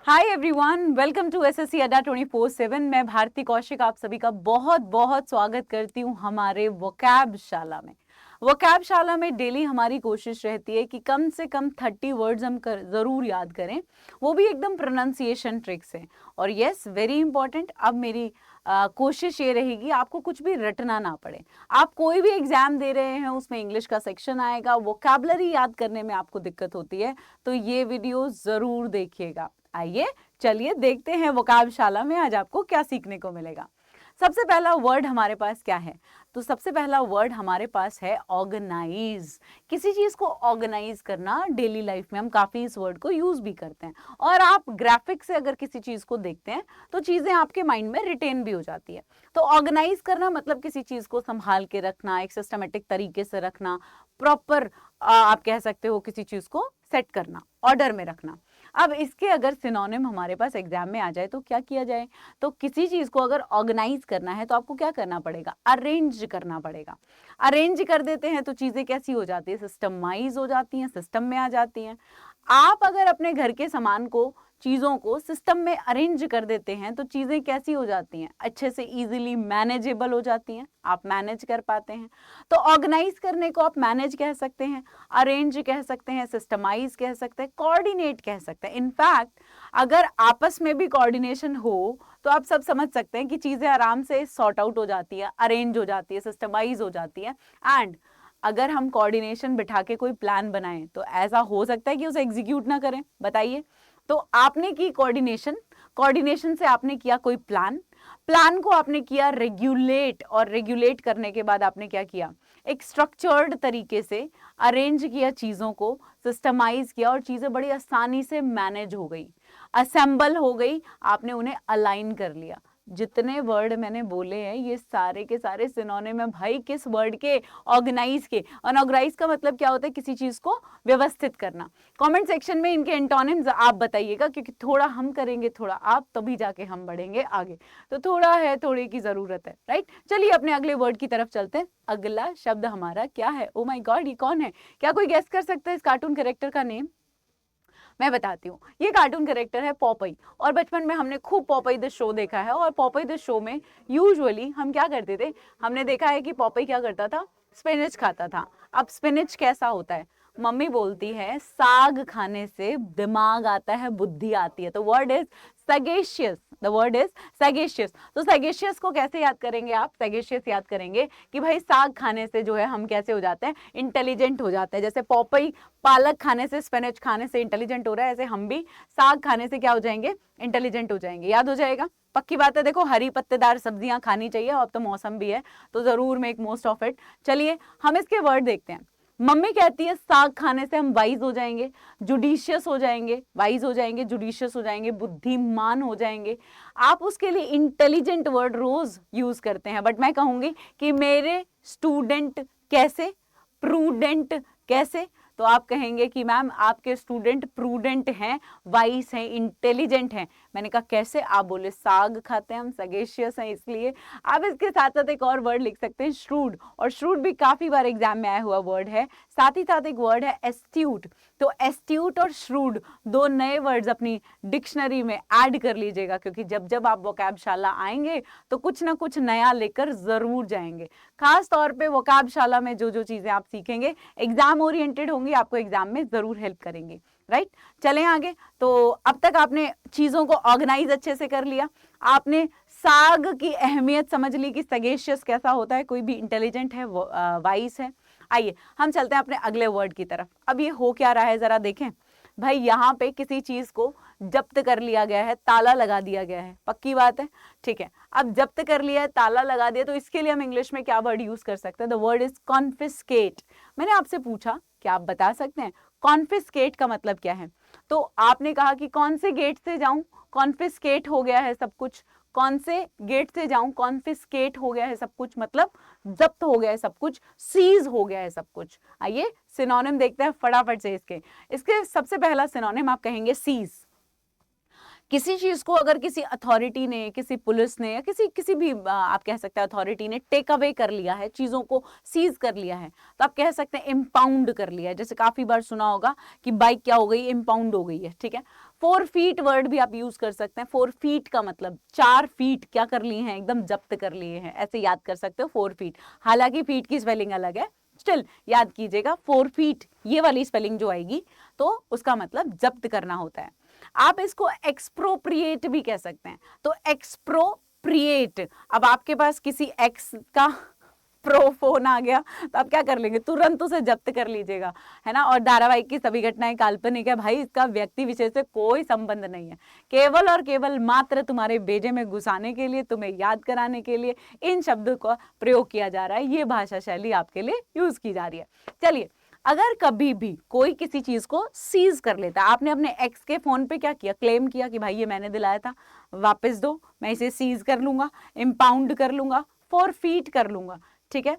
Hi everyone, welcome to SSC Adda 24/7। मैं भारती कौशिक आप सभी का बहुत बहुत स्वागत करती हूँ हमारे वोकैब शाला में। वोकैब शाला में डेली हमारी कोशिश रहती है कि कम से कम 30 वर्ड्स हम ज़रूर याद करें, वो भी एकदम प्रोनाउंसिएशन ट्रिक से। और यस, वेरी इंपॉर्टेंट, अब मेरी कोशिश ये रहेगी आपको कुछ भी रटना ना पड़े। आप कोई भी एग्जाम दे रहे हैं, उसमें इंग्लिश का सेक्शन आएगा, वोकैबलरी याद करने में आपको दिक्कत होती है तो ये वीडियो ज़रूर देखिएगा। आइए चलिए देखते हैं वोकैब शाला में आज आपको क्या सीखने को मिलेगा। सबसे पहला वर्ड हमारे पास क्या है? तो सबसे पहला वर्ड हमारे पास है ऑर्गेनाइज। किसी चीज को ऑर्गेनाइज करना, डेली लाइफ में हम काफी इस वर्ड को यूज भी करते हैं। और आप ग्राफिक से अगर किसी चीज को देखते हैं तो चीजें आपके माइंड में रिटेन भी हो जाती है। तो ऑर्गेनाइज करना मतलब किसी चीज को संभाल के रखना, एक सिस्टमेटिक तरीके से रखना, प्रॉपर आप कह सकते हो किसी चीज को सेट करना, ऑर्डर में रखना। अब इसके अगर सिनोनिम हमारे पास एग्जाम में आ जाए तो क्या किया जाए? तो किसी चीज को अगर ऑर्गेनाइज करना है तो आपको क्या करना पड़ेगा? अरेंज करना पड़ेगा। अरेंज कर देते हैं तो चीजें कैसी हो जाती है? सिस्टमाइज हो जाती हैं, सिस्टम में आ जाती हैं। आप अगर अपने घर के सामान को, चीजों को सिस्टम में अरेंज कर देते हैं तो चीजें कैसी हो जाती हैं? अच्छे से इजीली मैनेजेबल हो जाती हैं, आप मैनेज कर पाते हैं। तो ऑर्गेनाइज करने को आप मैनेज कह सकते हैं, अरेंज कह सकते हैं, सिस्टमाइज कह सकते हैं, कोऑर्डिनेट कह सकते हैं। इनफैक्ट अगर आपस में भी कोऑर्डिनेशन हो तो आप सब समझ सकते हैं कि चीजें आराम से सॉर्ट आउट हो जाती है, अरेंज हो जाती है, सिस्टमाइज हो जाती है। एंड अगर हम कोऑर्डिनेशन बिठा के कोई प्लान बनाएं तो ऐसा हो सकता है कि उसे एग्जीक्यूट ना करें? बताइए। तो आपने की कोऑर्डिनेशन, कोऑर्डिनेशन से आपने किया कोई प्लान, प्लान को आपने किया रेगुलेट, और रेगुलेट करने के बाद आपने क्या किया? एक स्ट्रक्चर्ड तरीके से अरेंज किया, चीजों को सिस्टमाइज किया और चीजें बड़ी आसानी से मैनेज हो गई, असेंबल हो गई, आपने उन्हें अलाइन कर लिया। जितने वर्ड मैंने बोले हैं ये सारे के सारे सिनोनिम है भाई, किस वर्ड के? ऑर्गेनाइज के। अनऑर्गेनाइज का मतलब क्या होता है? किसी चीज को व्यवस्थित करना। कमेंट सेक्शन में इनके एंटोनिम्स आप बताइएगा, क्योंकि थोड़ा हम करेंगे, थोड़ा आप, तभी जाके हम बढ़ेंगे आगे। तो थोड़ा है, थोड़े की जरूरत है, राइट? चलिए अपने अगले वर्ड की तरफ चलते हैं। अगला शब्द हमारा क्या है? ओ माय गॉड, ये कौन है? क्या कोई गेस कर सकता है इस कार्टून कैरेक्टर का नेम? मैं बताती हूँ। ये कार्टून कैरेक्टर है पॉपई, और बचपन में हमने खूब पॉपई द शो देखा है। और पॉपई द शो में यूजुअली हम क्या करते थे? हमने देखा है कि पॉपई क्या करता था? स्पिनच खाता था। अब स्पिनच कैसा होता है? मम्मी बोलती है साग खाने से दिमाग आता है, बुद्धि आती है। तो word is sagacious, the word is sagacious. तो सगेशियस को कैसे याद करेंगे आप? सगेशियस याद करेंगे कि भाई साग खाने से जो है हम कैसे हो जाते हैं? इंटेलिजेंट हो जाते हैं। जैसे पॉपई पालक खाने से, स्पिनच खाने से इंटेलिजेंट हो रहा है, ऐसे हम भी साग खाने से क्या हो जाएंगे? इंटेलिजेंट हो जाएंगे। याद हो जाएगा, पक्की बात है। देखो, हरी पत्तेदार सब्जियां खानी चाहिए, अब तो मौसम भी है तो जरूर मेक मोस्ट ऑफ इट। चलिए हम इसके वर्ड देखते हैं। मम्मी कहती है साग खाने से हम वाइज हो जाएंगे, जुडिशियस हो जाएंगे, वाइज हो जाएंगे, जुडिशियस हो जाएंगे, बुद्धिमान हो जाएंगे। आप उसके लिए इंटेलिजेंट वर्ड रोज यूज करते हैं, बट मैं कहूंगी कि मेरे स्टूडेंट कैसे, प्रूडेंट कैसे? तो आप कहेंगे कि मैम आपके स्टूडेंट प्रूडेंट हैं, वाइस हैं, इंटेलिजेंट हैं। मैंने कहा कैसे? आप बोले साग खाते हैं हम, सगेशियस हैं इसलिए। आप इसके साथ साथ एक और वर्ड लिख सकते हैं, श्रूड। और श्रूड भी काफी बार एग्जाम में आया हुआ वर्ड है। साथ ही साथ एक वर्ड है एस्ट्यूट। तो एस्ट्यूट और श्रूड दो नए वर्ड्स अपनी डिक्शनरी में ऐड कर लीजिएगा, क्योंकि जब जब आप वोकैब शाला आएंगे तो कुछ ना कुछ नया लेकर जरूर जाएंगे। खास तौर पे वोकैब शाला में जो जो चीजें आप सीखेंगे एग्जाम ओरिएंटेड होंगी, आपको एग्जाम में जरूर हेल्प करेंगे, राइट? चलें आगे। तो अब तक आपने चीजों को ऑर्गेनाइज अच्छे से कर लिया, आपने साग की अहमियत समझ ली कि सगेशियस कैसा होता है, कोई भी इंटेलिजेंट है, वाइस है। आइए हम चलते हैं अपने अगले वर्ड की तरफ। अब ये हो क्या रहा है जरा देखें। भाई यहाँ पे किसी चीज को जब्त कर लिया गया है, ताला लगा दिया गया है, पक्की बात है, ठीक है। अब जब्त कर लिया है, ताला लगा दिया, तो इसके लिए हम इंग्लिश में क्या वर्ड यूज कर सकते हैं? The word is confiscate. मैंने आपसे पूछा, क्या आप बता सकते हैं कॉन्फिस्केट का मतलब क्या है? तो आपने कहा कि कौन से गेट से जाऊं? कॉन्फिस्केट हो गया है सब कुछ। कौन से गेट से जाऊं? कॉन्फिस्केट हो गया है सब कुछ, मतलब जब्त हो गया है सब कुछ, सीज हो गया है सब कुछ। आइए सिनोनिम देखते हैं फटाफट से इसके। इसके सबसे पहला सिनोनिम आप कहेंगे सीज। किसी चीज को अगर किसी अथॉरिटी ने, किसी पुलिस ने या किसी भी आप कह सकते हैं अथॉरिटी ने टेक अवे कर लिया है, चीजों को सीज कर लिया है, तो आप कह सकते हैं इम्पाउंड कर लिया है। जैसे काफी बार सुना होगा कि बाइक क्या हो गई, इम्पाउंड हो गई है, ठीक है। 4 फीट वर्ड भी आप यूज कर सकते हैं। 4 फीट का मतलब 4 फीट क्या कर लिए हैं, एकदम जब्त कर लिए हैं, ऐसे याद कर सकते हो 4 फीट। हालांकि फीट की स्पेलिंग अलग है, स्टिल याद कीजिएगा 4 फीट ये वाली स्पेलिंग जो आएगी तो उसका मतलब जब्त करना होता है। आप इसको एक्सप्रोप्रिएट भी कह सकते हैं। तो एक्सप्रोप्रिएट, अब आपके पास किसी एक्स का प्रो फोन आ गया तो आप क्या कर लेंगे, तुरंत उसे जब्त कर लीजिएगा, है ना। और धारावाहिक की सभी घटनाएं काल्पनिक है भाई, इसका व्यक्ति विशेष से कोई संबंध नहीं है, केवल और केवल मात्र तुम्हारे बेजे में घुसाने के लिए, तुम्हें याद कराने के लिए इन शब्दों का प्रयोग किया जा रहा है, ये भाषा शैली आपके लिए यूज की जा रही है। चलिए, अगर कभी भी कोई किसी चीज को सीज कर लेता है, आपने अपने एक्स के फोन पे क्या किया, क्लेम किया कि भाई ये मैंने दिलाया था, वापस दो, मैं इसे सीज कर लूंगा, इम्पाउंड कर लूंगा, फॉरफीट कर लूंगा, ठीक है,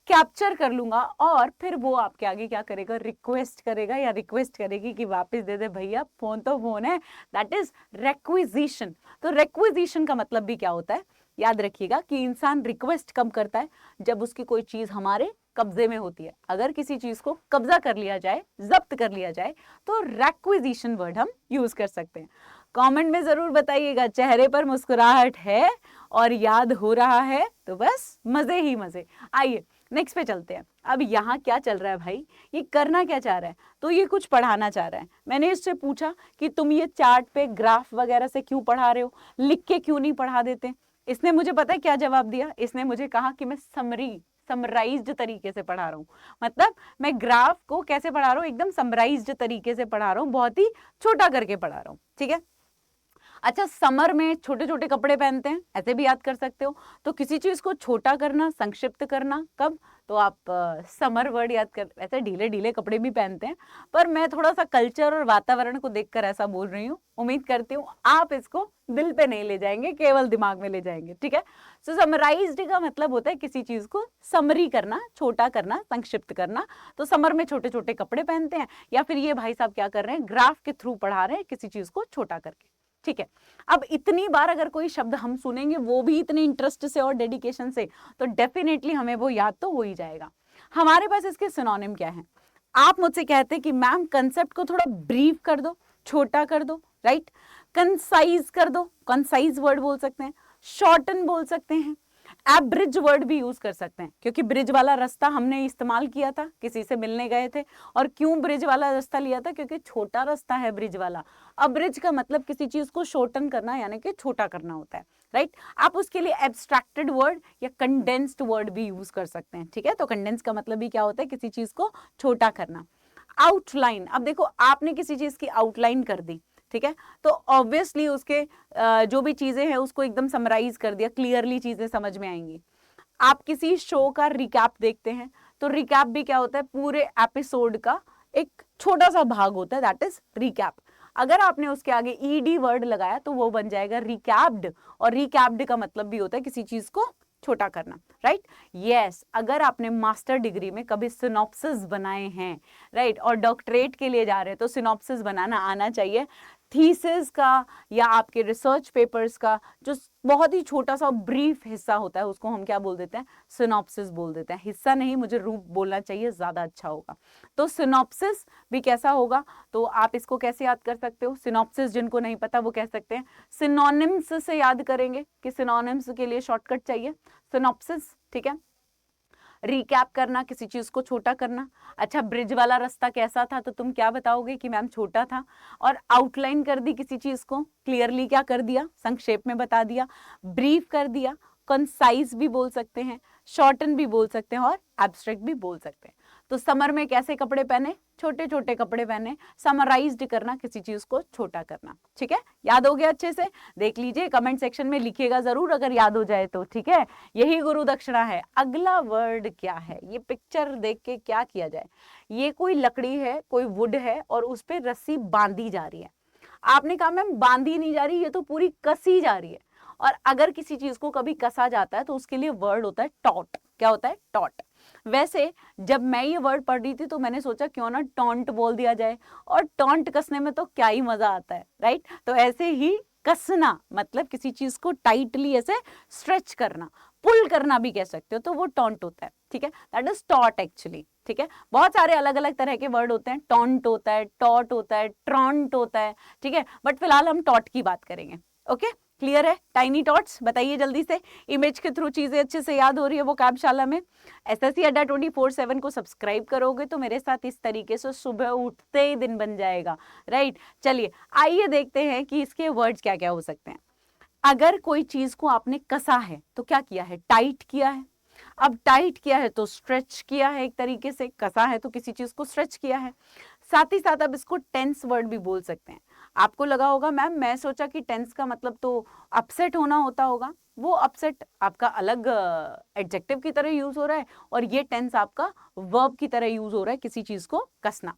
कैप्चर कर लूंगा, और फिर वो आपके आगे क्या करेगा, रिक्वेस्ट करेगा या रिक्वेस्ट करेगी कि वापस दे दे भैया, फोन तो फोन है, दैट इज रेक्विजिशन। तो रेक्विजिशन का मतलब भी क्या होता है, याद रखिएगा कि इंसान रिक्वेस्ट कब करता है, जब उसकी कोई चीज हमारे कब्जे में होती है। अगर किसी चीज को कब्जा कर लिया जाए, जब्त कर लिया जाए, तो रेक्विजिशन वर्ड हम यूज कर सकते हैं। कमेंट में जरूर बताइएगा, चेहरे पर मुस्कुराहट है और याद हो रहा है तो बस मजे ही मजे। आइए नेक्स्ट पे चलते हैं। अब यहाँ क्या चल रहा है भाई, ये करना क्या चाह रहा है, तो ये कुछ पढ़ाना चाह रहा है। मैंने इससे पूछा कि तुम ये चार्ट पे ग्राफ वगैरह से क्यों पढ़ा रहे हो, लिख के क्यों नहीं पढ़ा देते। इसने मुझे पता है क्या जवाब दिया, इसने मुझे कहा कि मैं समराइज्ड तरीके से पढ़ा रहा हूँ। मतलब मैं ग्राफ को कैसे पढ़ा रहा हूँ, एकदम समराइज्ड तरीके से पढ़ा रहा हूँ, बहुत ही छोटा करके पढ़ा रहा हूँ, ठीक है। अच्छा, समर में छोटे छोटे कपड़े पहनते हैं, ऐसे भी याद कर सकते हो। तो किसी चीज को छोटा करना, संक्षिप्त करना कब, तो आप समर वर्ड याद कर, ऐसे ढीले ढीले कपड़े भी पहनते हैं, पर मैं थोड़ा सा कल्चर और वातावरण को देखकर ऐसा बोल रही हूँ। उम्मीद करती हूँ आप इसको दिल पे नहीं ले जाएंगे, केवल दिमाग में ले जाएंगे, ठीक है। सो समराइज्ड का मतलब होता है किसी चीज को समरी करना, छोटा करना, संक्षिप्त करना। तो समर में छोटे छोटे कपड़े पहनते हैं, या फिर ये भाई साहब क्या कर रहे हैं, ग्राफ के थ्रू पढ़ा रहे हैं किसी चीज को छोटा करके, ठीक है। अब इतनी बार अगर कोई शब्द हम सुनेंगे, वो भी इतने इंटरेस्ट से और डेडिकेशन से, तो डेफिनेटली हमें वो याद तो हो ही जाएगा। हमारे पास इसके सिनोनिम क्या है। आप मुझसे कहते हैं कि मैम कंसेप्ट को थोड़ा ब्रीफ कर दो, छोटा कर दो, राइट, कंसाइज कर दो, कंसाइज वर्ड बोल सकते हैं, शॉर्टन बोल सकते हैं, एब्रिज वर्ड भी यूज कर सकते हैं, क्योंकि ब्रिज वाला रास्ता हमने इस्तेमाल किया था, किसी से मिलने गए थे। और क्यों ब्रिज वाला रास्ता लिया था, क्योंकि छोटा रास्ता है ब्रिज वाला। अब्रिज का मतलब किसी चीज को शॉर्टन करना, यानी कि छोटा करना होता है, राइट। आप उसके लिए एब्स्ट्रैक्टेड वर्ड या कंडेंस्ड वर्ड भी यूज कर सकते हैं, ठीक है। तो कंडेंस का मतलब भी क्या होता है, किसी चीज को छोटा करना। आउटलाइन, अब देखो आपने किसी चीज की आउटलाइन कर दी, ठीक है, तो ऑब्वियसली उसके जो भी चीजें हैं उसको एकदम समराइज कर दिया, क्लियरली चीजें समझ में आएंगी। आप किसी शो का रिकैप देखते हैं, तो रिकैप भी क्या होता है, पूरे एपिसोड का एक छोटा सा भाग होता है, दैट इज रिकैप। अगर आपने उसके आगे ईडी वर्ड लगाया तो वो बन जाएगा रिकैप्ड, और रिकैप्ड का मतलब भी होता है किसी चीज को छोटा करना, राइट। यस, अगर आपने मास्टर डिग्री में कभी सिनॉप्सिस बनाए हैं, राइट, और डॉक्टरेट के लिए जा रहे हैं, तो सिनॉप्सिस बनाना आना चाहिए। थीसिस का या आपके रिसर्च पेपर्स का जो बहुत ही छोटा सा ब्रीफ हिस्सा होता है, उसको हम क्या बोल देते हैं, सिनॉप्सिस बोल देते हैं। हिस्सा नहीं, मुझे रूप बोलना चाहिए, ज्यादा अच्छा होगा। तो सिनॉप्सिस भी कैसा होगा, तो आप इसको कैसे याद कर सकते हो, सिनॉप्सिस जिनको नहीं पता वो कह सकते हैं सिनोनिम्स से याद करेंगे, कि सिनोनिम्स के लिए शॉर्टकट चाहिए सिनॉप्सिस, ठीक है। रिकैप करना, किसी चीज को छोटा करना। अच्छा, ब्रिज वाला रास्ता कैसा था, तो तुम क्या बताओगे कि मैम छोटा था। और आउटलाइन कर दी किसी चीज को, क्लियरली क्या कर दिया, संक्षेप में बता दिया, ब्रीफ कर दिया। कंसाइज भी बोल सकते हैं, शॉर्टन भी बोल सकते हैं, और एब्स्ट्रैक्ट भी बोल सकते हैं। तो समर में कैसे कपड़े पहने, छोटे छोटे कपड़े पहने, समराइज्ड करना, किसी चीज को छोटा करना, ठीक है। याद हो गया अच्छे से, देख लीजिए, कमेंट सेक्शन में लिखिएगा जरूर अगर याद हो जाए तो, ठीक है। यही गुरु दक्षिणा है। अगला वर्ड क्या है, ये पिक्चर देख के क्या किया जाए। ये कोई लकड़ी है, कोई वुड है, और उस पर रस्सी बांधी जा रही है। आपने कहा मैम बांधी नहीं जा रही, ये तो पूरी कसी जा रही है। और अगर किसी चीज को कभी कसा जाता है तो उसके लिए वर्ड होता है टॉट। क्या होता है, टॉट। वैसे जब मैं ये वर्ड पढ़ रही थी तो मैंने सोचा क्यों ना टॉन्ट बोल दिया जाए, और टॉन्ट कसने में तो क्या ही मजा आता है, राइट। तो ऐसे ही कसना मतलब किसी चीज को टाइटली ऐसे स्ट्रेच करना, पुल करना भी कह सकते हो, तो वो टॉन्ट होता है, ठीक है, दैट इज टॉट एक्चुअली, ठीक है। बहुत सारे अलग अलग तरह के वर्ड होते हैं, टॉन्ट होता है, टॉट होता है, ट्रॉन्ट होता है, ठीक है, बट फिलहाल हम टॉट की बात करेंगे। ओके, क्लियर है? टाइनी टॉट्स, बताइए जल्दी से, इमेज के थ्रू चीजें अच्छे से याद हो रही है वोकैबशाला में? एसएससी अड्डा 24/7 को सब्सक्राइब करोगे तो मेरे साथ इस तरीके से सुबह उठते ही दिन बन जाएगा, राइट। चलिए आइए देखते हैं कि इसके वर्ड्स क्या क्या हो सकते हैं। अगर कोई चीज को आपने कसा है तो क्या किया है? टाइट किया है। अब टाइट किया है तो स्ट्रेच किया है, एक तरीके से कसा है तो किसी चीज को स्ट्रेच किया है। साथ ही साथ अब इसको टेंस वर्ड भी बोल सकते हैं। आपको लगा होगा मैम मैं सोचा कि टेंस का मतलब तो अपसेट होना होता होगा, वो अपसेट आपका अलग एडजेक्टिव की तरह यूज हो रहा है और ये टेंस आपका वर्ब की तरह यूज हो रहा है, किसी चीज को कसना।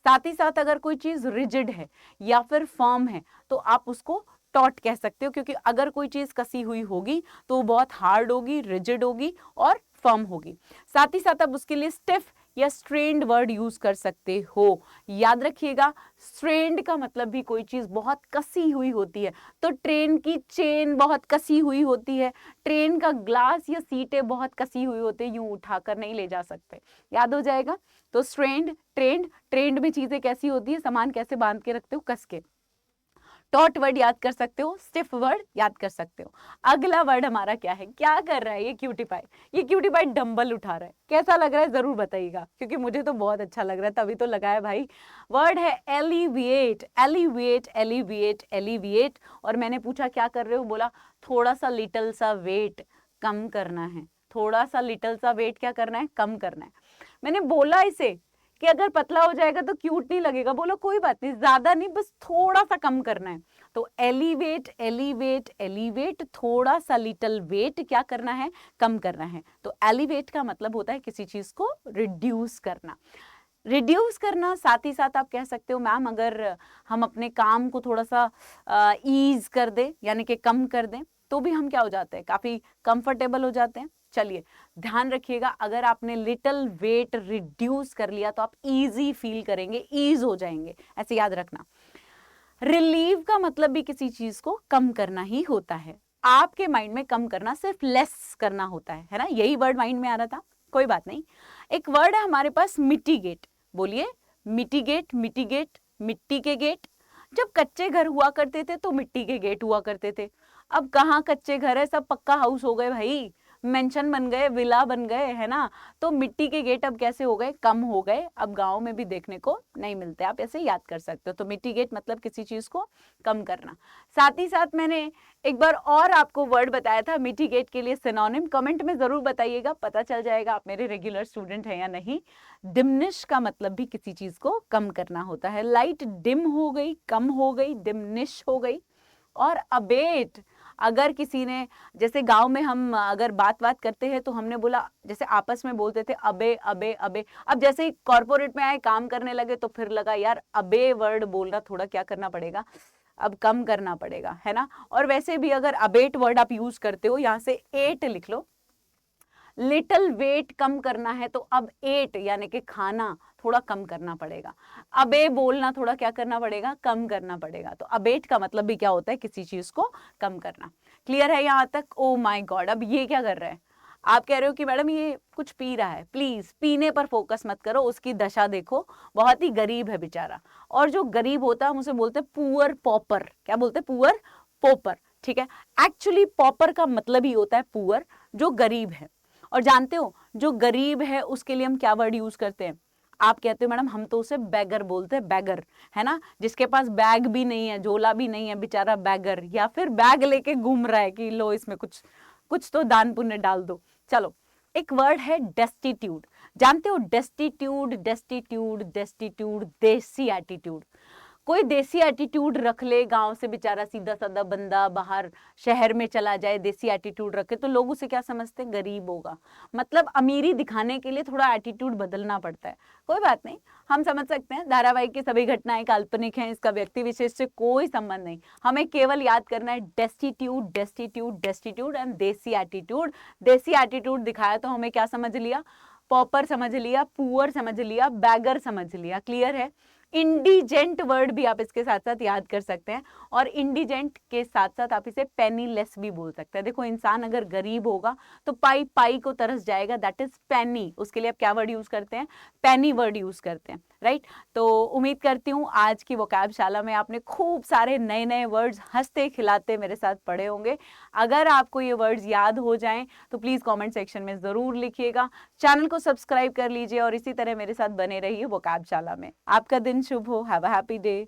साथ ही साथ अगर कोई चीज रिजिड है या फिर फर्म है तो आप उसको टॉट कह सकते हो, क्योंकि अगर कोई चीज कसी हुई होगी तो वो बहुत हार्ड होगी, रिजिड होगी और फर्म होगी। साथ ही साथ आप उसके लिए स्टिफ या स्ट्रेन्ड वर्ड यूज कर सकते हो। याद रखिएगा, स्ट्रेन्ड का मतलब भी कोई चीज बहुत कसी हुई होती है, तो ट्रेन की चेन बहुत कसी हुई होती है, ट्रेन का ग्लास या सीटें बहुत कसी हुई होती है, यूं उठाकर नहीं ले जा सकते। याद हो जाएगा? तो स्ट्रेन्ड, ट्रेंड, ट्रेंड में चीजें कैसी होती है, सामान कैसे बांध के रखते हो, कस के। टॉट वर्ड याद कर सकते हो, स्टिफ वर्ड याद कर सकते हो। अगला वर्ड हमारा क्या है? क्या कर रहा है ये क्यूटी पाई? ये क्यूटी पाई डंबल उठा रहा है, कैसा लग रहा है जरूर बताइएगा, क्योंकि मुझे तो बहुत अच्छा लग रहा है, तभी तो लगाया भाई। वर्ड है एलिविएट, एलिविएट, एलिविएट, एलिविएट। और मैंने पूछा क्या कर रहे हो, बोला थोड़ा सा लिटल सा वेट कम करना है। थोड़ा सा लिटल सा वेट क्या करना है? कम करना है। मैंने बोला इसे कि अगर पतला हो जाएगा तो क्यूट नहीं लगेगा, बोलो कोई बात नहीं, ज्यादा नहीं, बस थोड़ा सा कम करना है। तो एलिवेट, एलिवेट, एलिवेट, थोड़ा सा लिटल वेट क्या करना है? कम करना है। तो एलिवेट का मतलब होता है किसी चीज को रिड्यूस करना, रिड्यूस करना। साथ ही साथ आप कह सकते हो मैम अगर हम अपने काम को थोड़ा सा ईज कर दे, यानी कि कम कर दें, तो भी हम क्या हो जाते हैं? काफी कंफर्टेबल हो जाते हैं। चलिए ध्यान रखिएगा, अगर आपने लिटिल वेट रिड्यूस कर लिया तो आप इजी फील करेंगे, ईज हो जाएंगे, ऐसे याद रखना। रिलीव का मतलब भी किसी चीज को कम करना ही होता है। आपके माइंड में कम करना सिर्फ लेस करना होता है ना? यही वर्ड माइंड में आ रहा था, कोई बात नहीं। एक वर्ड है हमारे पास मिटिगेट, बोलिए मिटिगेट, मिटिगेट, मिट्टी के गेट। जब कच्चे घर हुआ करते थे तो मिट्टी के गेट हुआ करते थे, अब कहाँ कच्चे घर है, सब पक्का हाउस हो गए भाई, मेंशन बन गए, विला बन गए, है ना। तो मिट्टी के गेट अब कैसे हो गए? कम हो गए, अब गांव में भी देखने को नहीं मिलते। आप ऐसे याद कर सकते हो। तो मिट्टी गेट मतलब किसी चीज को कम करना। साथ ही साथ मैंने एक बार और आपको वर्ड बताया था मिटिगेट के लिए सिनोनिम, कमेंट में जरूर बताइएगा, पता चल जाएगा आप मेरे रेगुलर स्टूडेंट हैं या नहीं। डिमनिश का मतलब भी किसी चीज को कम करना होता है। लाइट डिम हो गई, कम हो गई, डिमनिश हो गई। और अबेट, अगर किसी ने, जैसे गांव में हम अगर बात करते हैं तो हमने बोला, जैसे आपस में बोलते थे अबे अबे अबे, अब जैसे ही कॉर्पोरेट में आए, काम करने लगे, तो फिर लगा यार अबे वर्ड बोलना थोड़ा क्या करना पड़ेगा, अब कम करना पड़ेगा, है ना। और वैसे भी अगर अबेट वर्ड आप यूज करते हो, यहां से एट लिख लो, लिटिल वेट कम करना है तो अब एट यानी कि खाना थोड़ा कम करना पड़ेगा। अबे बोलना थोड़ा क्या करना पड़ेगा? कम करना पड़ेगा। तो अबेट का मतलब भी क्या होता है? किसी चीज को कम करना। क्लियर है यहां तक? ओ माय गॉड, अब ये क्या कर रहा है? आप कह रहे हो कि मैडम ये कुछ पी रहा है, प्लीज पीने पर फोकस मत करो, उसकी दशा देखो, बहुत ही गरीब है बेचारा। और जो गरीब होता है हम उसे बोलते हैं पुअर पॉपर। क्या बोलते हैं? पुअर पॉपर, ठीक है। एक्चुअली पॉपर का मतलब ही होता है पुअर, जो गरीब है। और जानते हो जो गरीब है उसके लिए हम क्या वर्ड यूज करते हैं? आप कहते हो मैडम हम तो उसे बैगर बोलते हैं, बैगर, है ना, जिसके पास बैग भी नहीं है, झोला भी नहीं है, बेचारा बैगर, या फिर बैग लेके घूम रहा है कि लो इसमें कुछ कुछ तो दान पुण्य डाल दो। चलो, एक वर्ड है डेस्टिट्यूड। जानते हो डेस्टिट्यूड, डेस्टिट्यूड, डेस्टिट्यूड, देसी एटीट्यूड। कोई देसी एटीट्यूड रख ले, गांव से बेचारा सीधा साधा बंदा बाहर शहर में चला जाए, देसी एटीट्यूड रखे, तो लोग उसे क्या समझते हैं? गरीब होगा। मतलब अमीरी दिखाने के लिए थोड़ा एटीट्यूड बदलना पड़ता है। कोई बात नहीं, हम समझ सकते हैं, धारावाहिक की सभी घटनाएं काल्पनिक हैं, इसका व्यक्ति विशेष से कोई संबंध नहीं। हमें केवल याद करना है डेस्टिट्यूड, डेस्टिट्यूड, डेस्टिट्यूड एंड देसी एटीट्यूड। देसी एटीट्यूड दिखाया तो हमें क्या समझ लिया? पॉपर समझ लिया, पुअर समझ लिया, बैगर समझ लिया। क्लियर है? इंडिजेंट वर्ड भी आप इसके साथ साथ याद कर सकते हैं, और इंडिजेंट के साथ साथ आप इसे पेनीलेस भी बोल सकते हैं। देखो इंसान अगर गरीब होगा तो पाई पाई को तरस जाएगा, दैट इज पेनी। उसके लिए आप क्या वर्ड यूज करते हैं? पेनी वर्ड यूज करते हैं, राइट। तो उम्मीद करती हूँ आज की वोकैब शाला में आपने खूब सारे नए नए वर्ड्स हंसते खिलाते मेरे साथ पढ़े होंगे। अगर आपको ये वर्ड्स याद हो जाएं तो प्लीज कमेंट सेक्शन में जरूर लिखिएगा। चैनल को सब्सक्राइब कर लीजिए और इसी तरह मेरे साथ बने रहिए वोकैब शाला में। आपका दिन शुभ हो। Have a happy day.